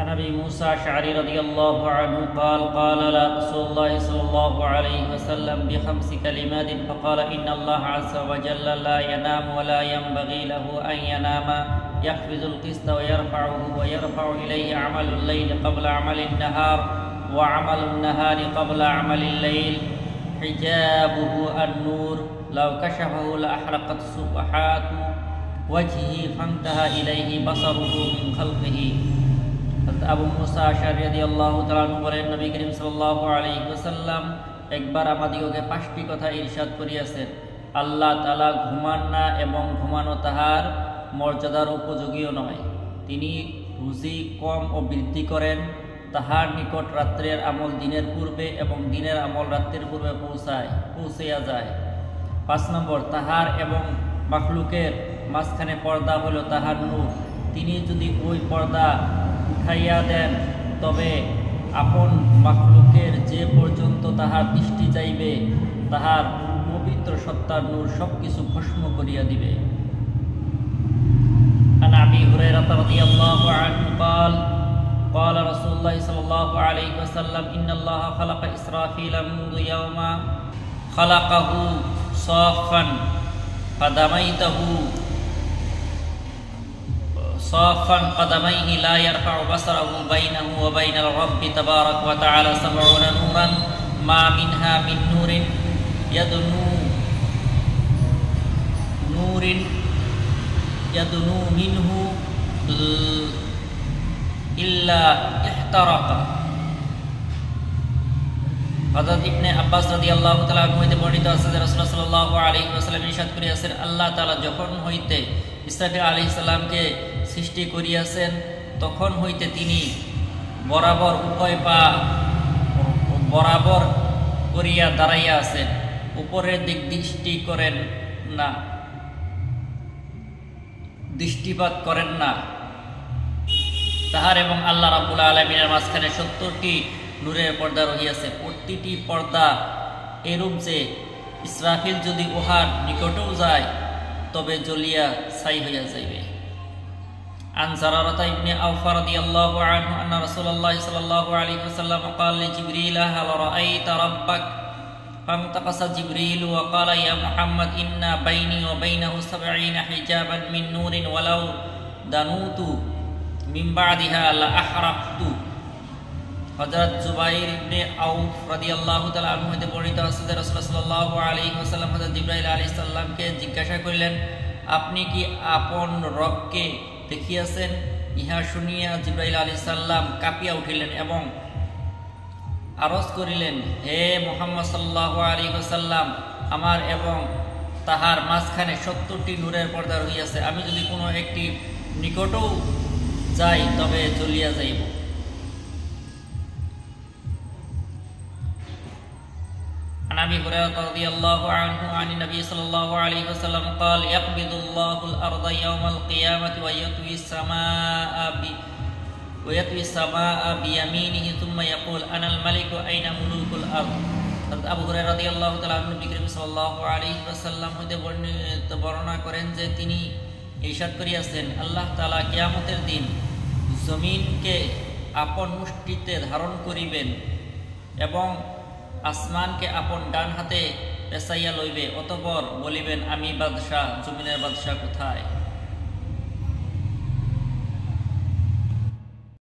عن ابي موسى الاشعري رضي الله عنه قال قال رسول الله صلى الله عليه وسلم بخمس كلمات فقال ان الله عز وجل لا ينام ولا ينبغي له ان ينام يخفض القسط ويرفع اليه عمل الليل قبل عمل النهار وعمل النهار قبل عمل الليل حجابه النور لو كشفه لاحرقت سبحات وجهه فانتهى إليه بصره من خلقه। আবু মুসা আশআরী রাদিয়াল্লাহু তাআলা আনহু বলেন, নবী করিম সাল্লাল্লাহু আলাইহি ওয়াসাল্লাম একবার আমাদিগকে পাঁচটি কথা ইরশাদ করিয়াছেন। আল্লাহ তাআলা ঘুমান না এবং ঘুমানো তাহার মর্যাদার উপযোগীও নয়। তিনি রুজি কম ও বৃদ্ধি করেন। তাহার নিকট রাত্রের আমল দিনের পূর্বে এবং দিনের আমল রাত্রের পূর্বে পৌঁছাইয়া যায়। 5 নম্বর, তাহার এবং মাখলুকের মাঝখানে পর্দা হলো তাহার নূর। তিনি যদি ওই পর্দা উঠাইয়া দেন তবে আপন মাখলুকের যে পর্যন্ত তাহার দৃষ্টি যাইবে তাহার পবিত্র সত্তার নূর সব কিছু ভস্ম করিয়া দিবে। عن أبي هريرة رضي الله عنه قال قال رسول الله صلى الله عليه وسلم إن الله خلق إسرافيل منذ يوم خلقه صافا فدميته صافا قدميه لا يرفع بصره بينه وبين الرب تبارك وتعالى 70 نورا ما منها من نور يدنو منه إلا احترق। হযরত ইবনে আব্বাস রাদিয়াল্লাহু তাআলা আনহু হইতে বর্ণিত আছে যে রাসূলুল্লাহ সাল্লাল্লাহু আলাইহি ওয়াসাল্লাম ইরশাদ করিয়াছেন, আল্লাহ তাআলা যখন হইতে ইসরাফিল আলাইহিস সালামকে সৃষ্টি করিয়াছেন তখন হইতে তিনি বরাবর উভয় পা বরাবর করিয়া দাঁড়াইয়া আছেন, উপরের দিক দৃষ্টি করেন না, দৃষ্টিপাত করেন না। তাহার এবং আল্লাহ রাব্বুল আলামিনের মাঝখানে 70টি নূরের পর্দা রহিয়াছে। প্রতিটি পর্দা এরূপ যে ইসরাফিল যদি উহার নিকটেও যায় তবে জ্বলিয়া ছাই হইয়া যাইবে। عن زرارة بن أوفى رضي الله عنه أن رسول الله صلى الله عليه وسلم قال لجبريل هل رأيت ربك؟ فانتقص جبريل وقال يا محمد إن بيني وبينه 70 حجابا من نور ولو دنوت من بعدها لأحرقت। হযরত জুবাইর ইবনে আউফ রাদিয়াল্লাহু তাআলা আনহু হতে বর্ণিত আছে যে রাসূলুল্লাহ সাল্লাল্লাহু আলাইহি ওয়াসাল্লাম হযরত জিবরাইল আলাইহিস সালামকে জিজ্ঞাসা করিলেন, আপনি কি আপন রবকে দেখিয়াছেন? ইহা শুনিয়া জিবরাইল আলাইহিস সালাম কাঁপিয়া উঠিলেন এবং আরজ করিলেন, হে মুহাম্মদ সাল্লাল্লাহু আলাইহি ওয়াসাল্লাম, আমার এবং তাহার মাঝখানে 70টি নূরের পর্দা রহিয়াছে, আমি যদি কোনো একটি নিকটও যাই তবে জ্বলিয়া যাইব। عن أبي هريرة رضي الله عنه عن النبي صلى الله عليه وسلم قال يقبض الله الأرض يوم القيامة ويطوي السماء بيمينه ثم يقول أنا الملك أين ملوك الأرض। আবু হুরায়রা রাদিয়াল্লাহু তাআলা নবী করিম সাল্লাল্লাহু আলাইহি ওয়াসাল্লাম হতে বর্ণনা করেন যে তিনি ইরশাদ করিয়াছেন, আল্লাহ তাআলা কিয়ামতের দিন জমিনকে আপন মুষ্টিতে ধারণ করিবেন এবং আসমানকে আপন ডান হাতে পেঁচাইয়া লইবে, অতঃপর বলিবেন, আমি বাদশাহ, জমিনের বাদশাহ কোথায়?